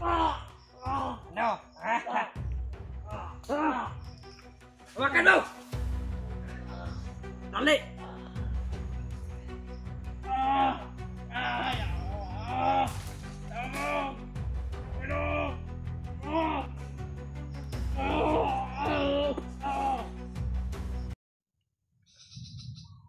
Ano? Hawakan mo! Dali!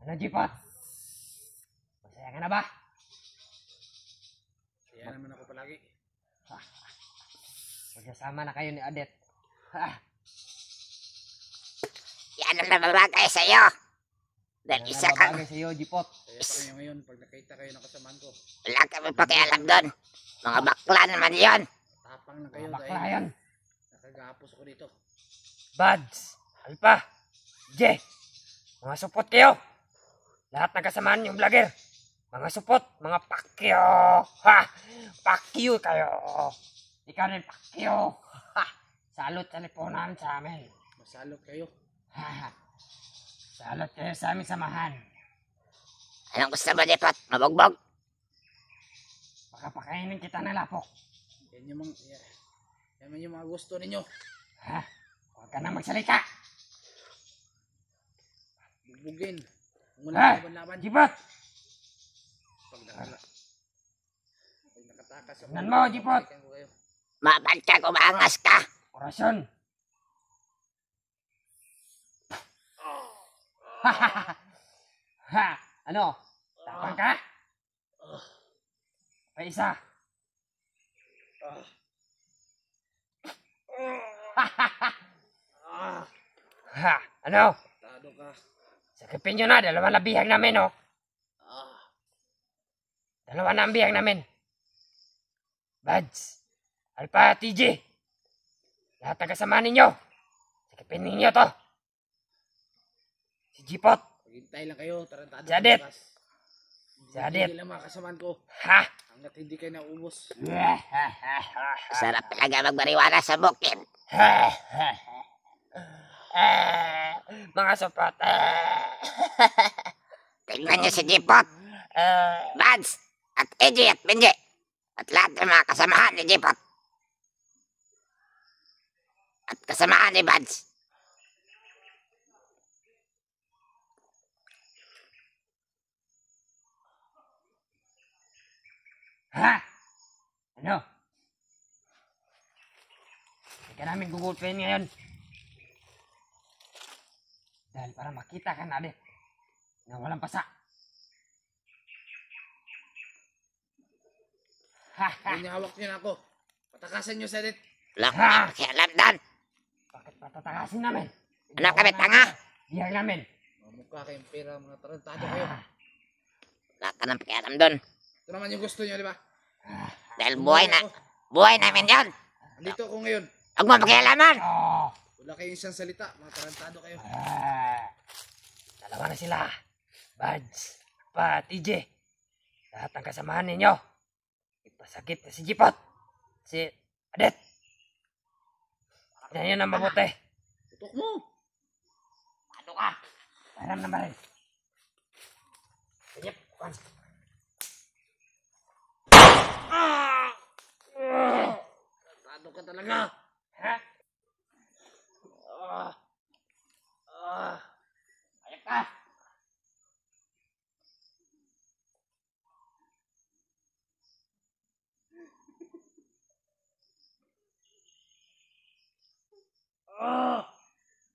Ano, Jipot? Masaya ka na ba? Kaya naman ako palagi. Magsasama na kayo ni Adet. Yan ang nababagay sa'yo. Dahil Ano isa kang nababagay sa'yo, Jipot? Kaya pa kayo ngayon pag nakita kayo ng kasamaan ko. wala kami pakialam doon. Mga bakla naman yon. Tapang na kayo Bakla dahil yan. nakagapos ako dito. Buds, Alpa, J, mga supot kayo. Lahat ng kasamaan yung vlogger. Mga supot, mga pakyo. Ha! Pakyo kayo. Ikaw rin pakyo. Ha! Salot sa lipunan sa amin. Masalot kayo. Ha! Salot kayo sa aming samahan. Anong gusto mo, Dipot? Mabugbog? Baka pakainin kita ng lapok. Yan yung mga gusto ninyo. Ha! Huwag ka na magsalita. Bugbugin. Kung Ha! wala laban-laban. Jipot! Pag nakatakas ako. Tignan mo, Jipot. balikan ko kayo. Mabantya ko, maangas ka. Orasyon. Ha! Ano? Tapang ka? Pa isa. Ha! Ano? Tado ka. Sakipin nyo na. Dalawa na bihag namin, oh. Dalawa na ang bihag namin. Buds. Alpa, TJ. Lahat ng kasama ninyo. Sakipin ninyo to. Si Jipot. Paghintay lang kayo. Tarantado. Si Adet. bukas. Si Adet. Hindi lang mga kasamaan ko. Ha! Hanggat hindi kayo naubos. Sarap talaga magbariwara sa bukid. Mga supot. Tingnan niyo si Dipot, Buds, at Eji at Benji. At lahat ng mga kasamahan ni Dipot. At kasamahan ni Buds. Ha? Ano? Hindi ka namin gugulpin ngayon. Dahil para makita ka na din na walang pasa. Hindi niyo hawak niyo na ako. Patakasan niyo sa Adet. Wala ko na pakialam doon. Bakit patatakasin namin? Ano kami, tanga? Bihag namin. Mukha kayong pera. Mga tarantado kayo. Wala ka ng pakialam doon. Ito naman yung gusto niyo, di ba? Dahil buhay namin yon. Andito ako ngayon. Huwag mo pakialaman. Oh. Wala kayong isang salita. Mga tarantado kayo. Dalawa na sila. Buds, pa, TJ. Lahat ng kasamahan ninyo. Ipasakit na si Jipot. Si Adet. Tignan nyo na mabuti. Tutok mo. Ano ka? Param na ba rin? Sige, kuhan. Tarantado ka talaga. Ha? Ayok ka.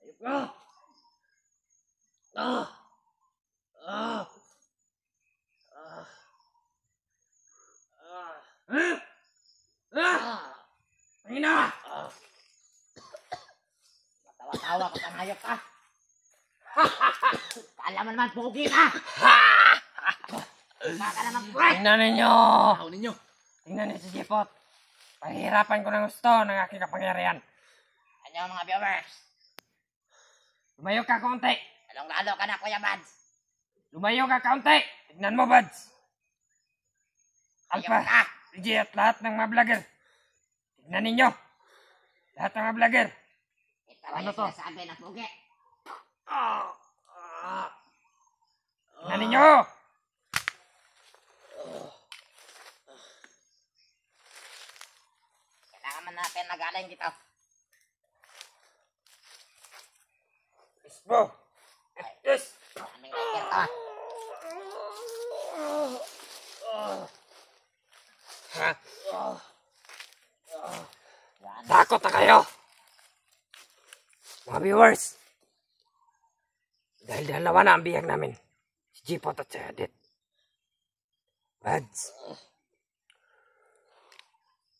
Ayop ka. Pangina! Tawa-tawa ka pang hayop ka. Kala mo naman pogi ka. Baka naman pre. Tingnan ninyo! Ako ninyo. Tingnan niyo si Jipot. Pahihirapan ko ng gusto ng aking kapangyarihan. Ano mga viewers? Lumayo ka kaunti. Lalong-lalo ka na, Kuya Buds. Lumayo ka kaunti. Tignan mo, Buds. Ayok Alpha, ka. PG at lahat ng mga vlogger. Tignan ninyo. Lahat ng mga vlogger. Ito ba Ano yung to? sinasabi ng pogi? Tignan ninyo. Saan natin nagaling dito? Mismo. Yes. Aming lager to. Ha? Takot na kayo. Mga viewers. Dahil dalawa na ang biyag namin. Si Jipot at si Adit. Bads.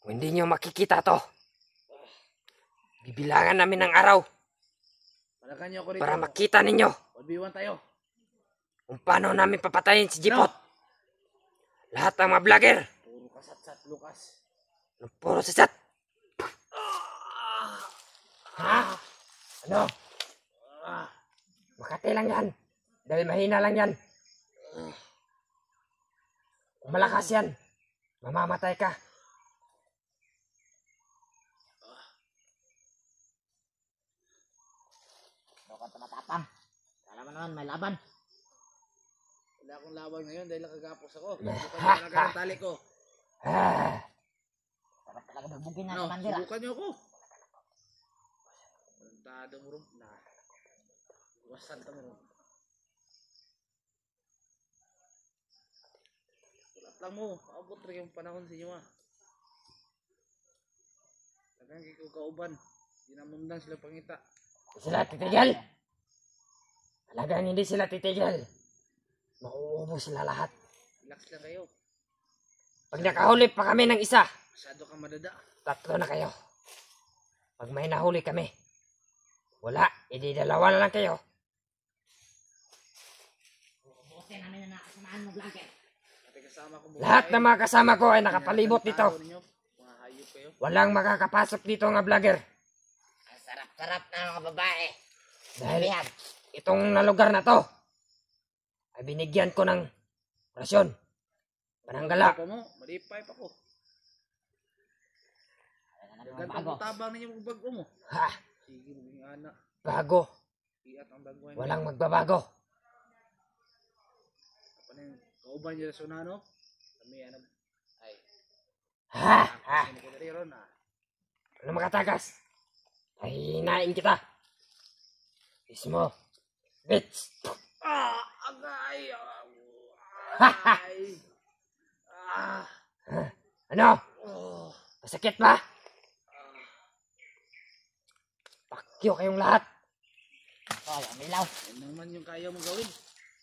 Kung hindi nyo makikita to, bibilangan namin ng araw Palakan niyo ako rito. para makita ninyo 1v1 tayo. kung paano namin papatayin si Jipot. Lahat ng mga vlogger. Puro kasat-sat, Lucas. Puro sasat. Ha? Ano? Makati lang yan. Dahil mahina lang yan. Kung malakas yan, mamamatay ka. Huwag kang tumatapang. Alam mo naman, may laban. Wala akong laban ngayon dahil nakagapos ako. Subukan niyo talaga ng tali ko. Dapat talaga magbugin na, No, Commander. subukan niyo ako. Tado mo rin. Wasan ka mo rin. Ulat lang mo. Paabot rin yung panahon sa inyo Tagang kiko kauban. Dinamundang sila pangita. Sila titigil. Talagang hindi sila titigil. Mauubos sila lahat. Relax lang kayo. Pag nakahuli pa kami ng isa, Masyado kang madada. 3 na kayo. Pag may nahuli kami, wala, edi 2 na lang kayo. Bukusin namin na nakasamahan mo, vlogger. Pati kasama ko Lahat ng mga kasama ko ay nakapalibot dito. Mga hayop kayo. Walang makakapasok dito nga vlogger. Ang sarap-sarap na mga babae. Dahil Bihag. itong na lugar na to, ay binigyan ko ng rasyon. Pananggala. Pa mo, malipay pa ko. Mga Gantang bago. tabang ninyo mga bago mo. Ha, Sige, maging anak. bago. Iat ang baguhan. Walang magbabago. Apa na yung kauban niya sa sunano? Kami ano. Ay. Ha, ha. Kasi ko dari ron Ano makatakas? Ay, hinain kita. Ismo. Bitch. Agay. Ay. Ano? Masakit ba? Pakyo kayong lahat. Hoy, ang ilaw. Yan naman yung kaya mong gawin.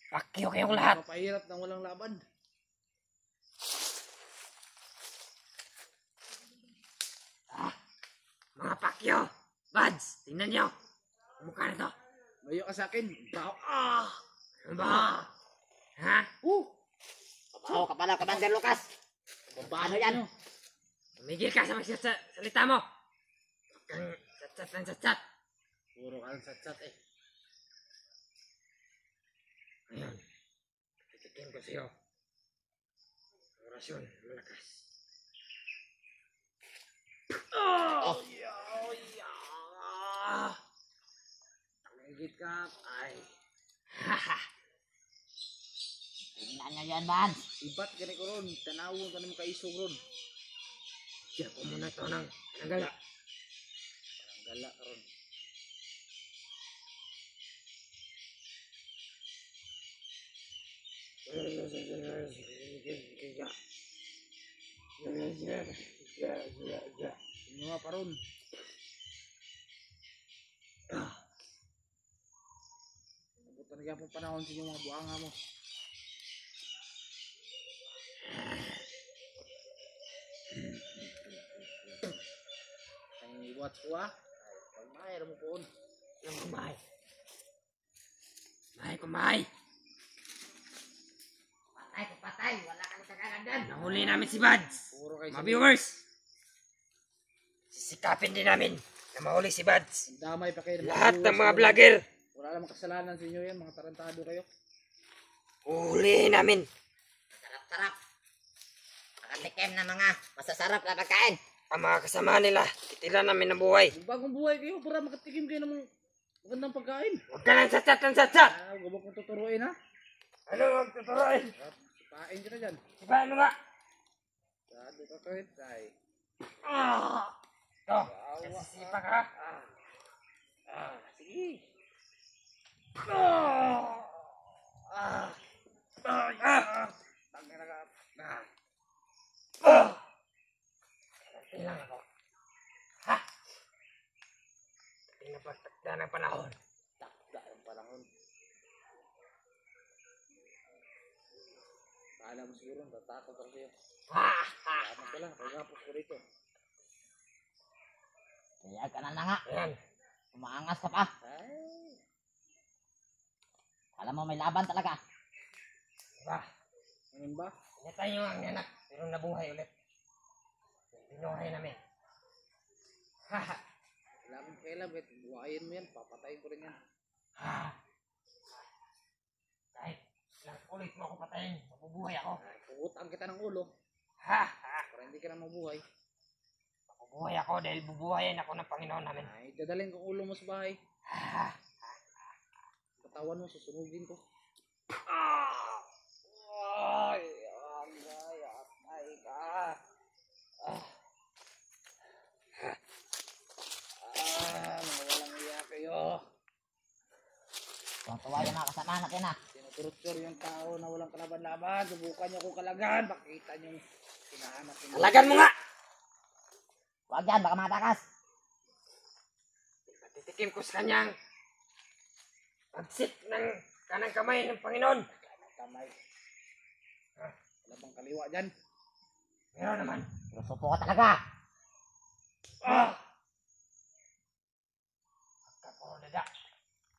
Pakyo kayong lahat. Papahirap nang walang laban. Mga pakyo. Bads, tingnan nyo. Mukha na to. Mayo ka sa akin. Bao. Ano ba? Ha? Papahaw ka pala, Commander Lucas. Ano yan? Tumigil ka sa salita mo. Huwag kang satsat ng satsat. Puro ka ng satsat eh. Ngayon, titikin ko sa'yo. Orasyon, malakas. Tangigit ka. Ay. Tingnan nyo yan, man. Ibat ka ko ron. Tanawon ka naman kaisog ron. Siya ko muna ito ng pananggala. Parang gala ka ron. Inuha pa ron. Nabutan na po panahon sa inyong mga buanga mo. Ang iwat ko Ay, pagmahir mo po. Yung kumahay. Kumahay. Patay ko patay. Wala kang kagagadan. Nahuli namin si Bads. Puro kayo Mga viewers. Sisikapin din namin na mahuli si Bads. damay pa kayo. Lahat ng mga vlogger. Wala namang kasalanan sa inyo yan. Mga tarantado kayo. Uhulihin namin. Sarap-sarap. Nakatikim na mga masasarap na pagkain. Ang mga kasama nila. Titira namin ng buhay. Yung bagong buhay kayo para makatikim kayo ng magandang pagkain. Huwag ka lang satsat ng satsat. Gubok kong tuturuin ha. Ano huwag tuturoin? Pain ka na dyan. Diba ano nga? Sado ka kahit ay. Sisipa ka? Sige. Ilang ako. Ha? Pinapagtakda ng panahon. Takda ang panahon. Alam mo siguro, natakot ako sa'yo. Salamat ka lang, kagapos ko rito. Kaya ka na nga. Ayan. Umaangas ka pa. Ay, Alam mo, may laban talaga. Diba? ganun ba? Pinatay yung ang anak, pero nabuhay ulit. Binuhay namin. Ha! Wala akong kailan, bet. Buhayin mo yan, papatayin ko rin yan. Ha! Kahit ilang ulit mo ako patayin, mabubuhay ako. Ay, puutang kita ng ulo, Ha! Ha! para hindi ka na mabuhay. Mabubuhay ako dahil bubuhayin ako ng Panginoon namin. Ay, dadalhin kong ulo mo sa bahay. Ha! Katawan mo, susunugin ko. Ay! Ay ka! Mga walang iya kayo. Tuwa yung mga kasama natin ha. Tinuturutsur yung tao na walang kalaban-laban. Subukan niyo kung kalagan. Makita niyo hinahanap niyo. Talagan mo nga! Huwag yan, baka matakas. Titikim ko sa kanyang pagsit ng kanang kamay ng Panginoon. Kanang kamay. Wala bang kaliwa dyan? Meron naman. Pero supo ka talaga. Ah! Pagkapuro dada.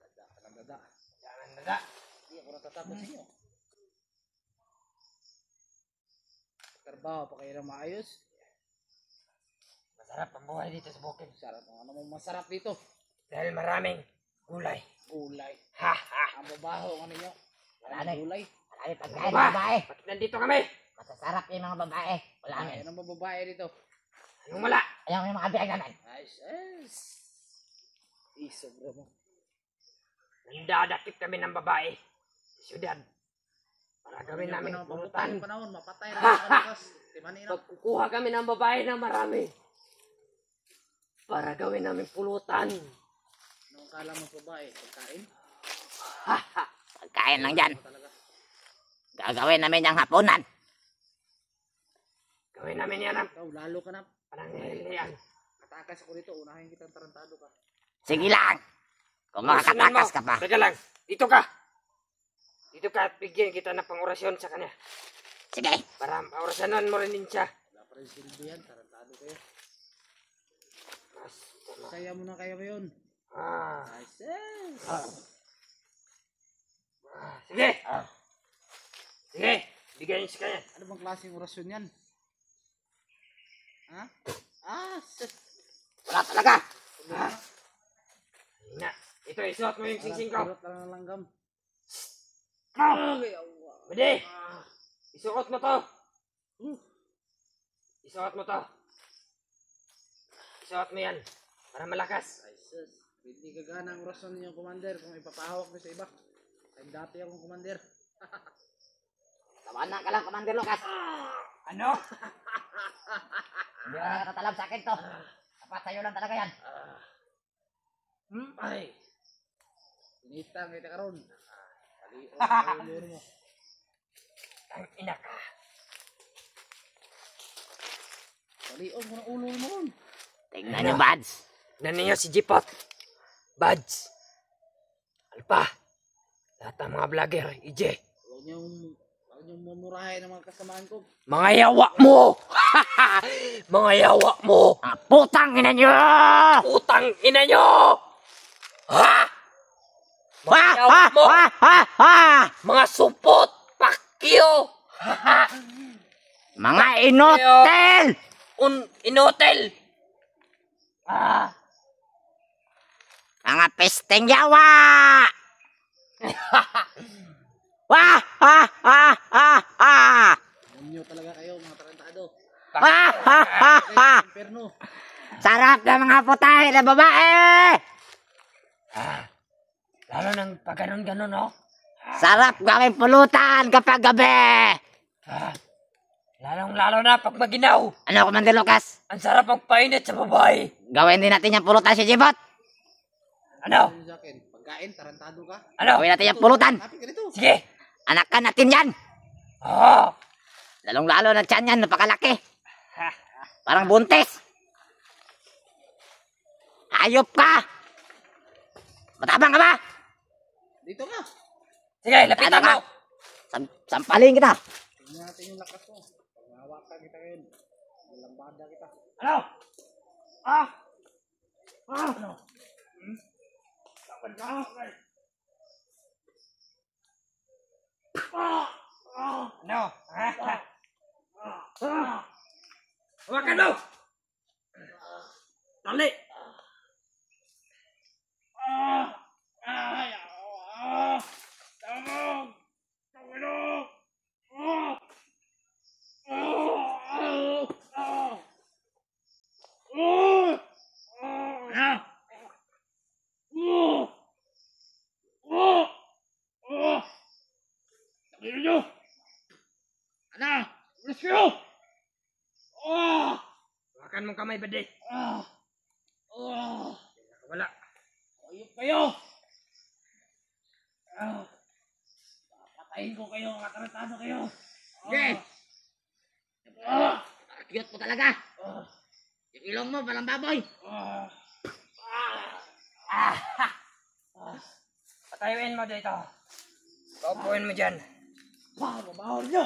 Dada ka ng dada. Jangan dada. Hindi ako natatakot sa inyo. Trabaho pa kayo na maayos. Masarap ang buhay dito sa bukid. Sarap. Ano mong masarap dito? Dahil maraming gulay. Gulay. Ha ha! Ang babaho ano nyo? Wala Ang gulay. Marami pagkain ng babae. Bakit nandito kami? Masasarap yung mga babae. Wala Ay, amin. anong bababae dito? Anong wala? Ayaw yung mga biyag namin. Ayos, ayos. Isobra mo. Nandadakip kami ng babae sa syudad. Para gawin namin pulutan. Panahon, mapatay na sa kalakas. Timanino. Pagkukuha kami ng babae na marami. Para gawin namin pulutan. Anong kala mo babae? Pagkain? Pagkain lang dyan. Ano talaga? Gagawin namin yung hapunan. Gawin namin yan ang Ikaw, lalo ka na. pananghilihan. Katakas ako dito. Unahin kitang tarantado ka. Sige lang. Kung makakatakas ka pa. Teka lang. Dito ka. Dito ka at bigyan kita ng pangorasyon sa kanya. Sige. Para maorasanan mo rin din siya. Wala pa rin silbi yan. Tarantado kayo. Saya mo na kayo ngayon. Ah. Ayos, ayos. Sige. Sige. Bigyan niyo sa kanya. Ano bang klaseng orasyon yan? Ha? Sus. Wala talaga. Na. Ito, isuot mo yung singsing ko. Kurot lang ng langgam. Ay, Pwede. Isuot mo to. Isuot mo to. Isuot mo yan. Para malakas. Ay, sus. Hindi gagana ang orasyon ninyo, commander, kung ipapahawak mo sa iba. Ay, dati akong commander. Tawanan ka lang, Commander Lucas. Ano? Hindi ka nakatalab sa akin to. Dapat sa'yo lang talaga yan. Ay. Initang kita karon. Kalion ang ulo mo. Ang ina ka. Kalion mo ng ulo mo ron. Tingnan nyo, Bads. Tignan niyo si Jipot. Buds. Alpa. Lahat ng mga vlogger. EJ. Huwag niyong mamurahin ng mga kasamaan ko. Mga yawa mo. Mga yawa mo. Ang putang ina nyo! Utang ina nyo. Ha? Mga Ha! yawa Ha! mo. Ha! Ha! Ha! Mga supot. Pakyo. Mga inotel! Inotel. Ah. Mga pesteng yawa! Wah! Ha! Ha! Ha! Ha! Munyo talaga kayo, mga tarantado. Ha! Ha! Ha! Ha! Inferno. Sarap ng mga putay na babae! Ah. Lalo nang pag ganon-ganon, no? Sarap gawing pulutan kapag gabi! Ah. Lalong-lalo na pag maginaw. Ano, Commander Lucas? Ang sarap magpainit sa babae. Gawin din natin yung pulutan si Jibot. Ano? Ano sa akin? Pagkain, tarantado ka. Ano? Gawin natin yung pulutan. Kapit ka dito. Sige. Anakan natin yan. Oo. Lalong-lalo na tiyan yan, napakalaki. Parang buntis. Hayop ka. Matabang ka ba? Dito ka. Sige, lapitan Ano ka? mo. Sampalin kita. Tingnan natin yung lakas mo. Pag nahawakan kita ngayon, malambada kita. Ano? Ah? Ah? Ano? Takpan ka? Ano? Hawakan mo! Dali! Ano? Let's go! Hawakan mong kamay, bade. Wala. Ayop kayo! Patayin ko kayo, mga tarantado kayo. Yes. Cute mo talaga. Yung ilong mo, parang baboy. Patayuin mo dito. Paupuin mo dyan. Babahor nyo!